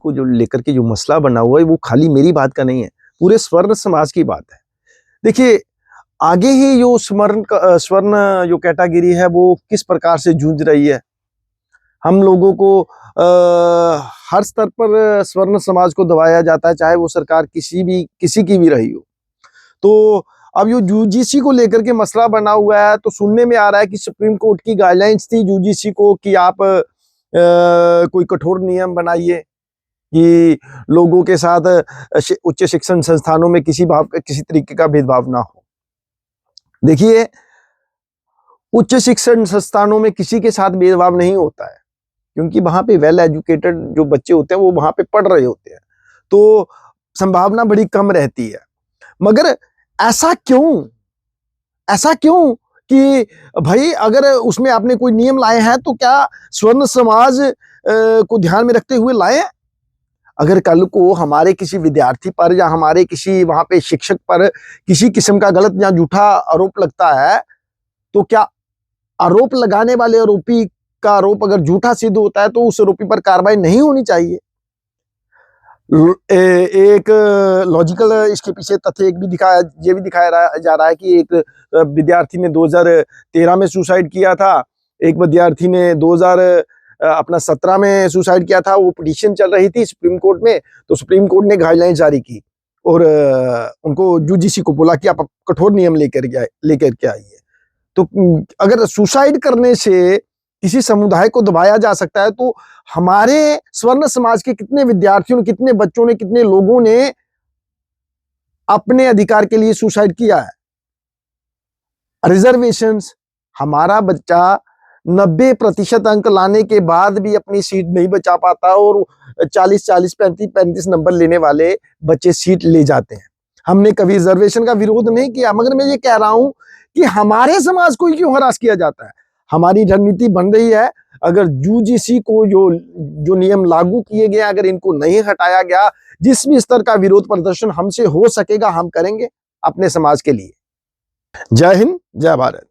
को जो लेकर के जो मसला बना हुआ है वो खाली मेरी बात का नहीं है, पूरे स्वर्ण समाज की बात है। देखिए आगे ही जो स्वर्ण जो कैटेगरी है वो किस प्रकार से जूझ रही है। हम लोगों को हर स्तर पर स्वर्ण समाज को दबाया जाता है, चाहे वो सरकार किसी की भी रही हो। तो अब जो यूजीसी को लेकर के मसला बना हुआ है, तो सुनने में आ रहा है कि सुप्रीम कोर्ट की गाइडलाइंस थी यूजीसी को कि आप कोई कठोर नियम बनाइए कि लोगों के साथ उच्च शिक्षण संस्थानों में किसी तरीके का भेदभाव ना हो। देखिए उच्च शिक्षण संस्थानों में किसी के साथ भेदभाव नहीं होता है, क्योंकि वहां पे वेल एजुकेटेड जो बच्चे होते हैं वो वहां पे पढ़ रहे होते हैं, तो संभावना बड़ी कम रहती है। मगर ऐसा क्यों कि भाई अगर उसमें आपने कोई नियम लाए हैं तो क्या स्वर्ण समाज को ध्यान में रखते हुए लाए? अगर कल को हमारे किसी विद्यार्थी पर या हमारे किसी वहां पे शिक्षक पर किसी किस्म का गलत या झूठा आरोप लगता है, तो क्या आरोप लगाने वाले आरोपी का आरोप अगर झूठा सिद्ध होता है तो उस आरोपी पर कार्रवाई नहीं होनी चाहिए? एक लॉजिकल इसके पीछे तथ्य ये भी दिखाया जा रहा है कि एक विद्यार्थी ने 2013 में सुसाइड किया था, एक विद्यार्थी ने 2017 में सुसाइड किया था। वो पिटीशन चल रही थी सुप्रीम कोर्ट में, तो सुप्रीम कोर्ट ने गाइडलाइन जारी की और उनको यूजीसी को बोला कि आप कठोर नियम लेकर के आइए। तो अगर सुसाइड करने से किसी समुदाय को दबाया जा सकता है, तो हमारे स्वर्ण समाज के कितने विद्यार्थियों ने, कितने बच्चों ने, कितने लोगों ने अपने अधिकार के लिए सुसाइड किया है। रिजर्वेशंस, हमारा बच्चा 90% अंक लाने के बाद भी अपनी सीट नहीं बचा पाता और 40 35 नंबर लेने वाले बच्चे सीट ले जाते हैं। हमने कभी रिजर्वेशन का विरोध नहीं किया, मगर मैं ये कह रहा हूं कि हमारे समाज को क्यों हरास किया जाता है। हमारी रणनीति बन रही है, अगर यूजीसी को जो नियम लागू किए गए अगर इनको नहीं हटाया गया, जिस भी स्तर का विरोध प्रदर्शन हमसे हो सकेगा हम करेंगे अपने समाज के लिए। जय हिंद, जय भारत।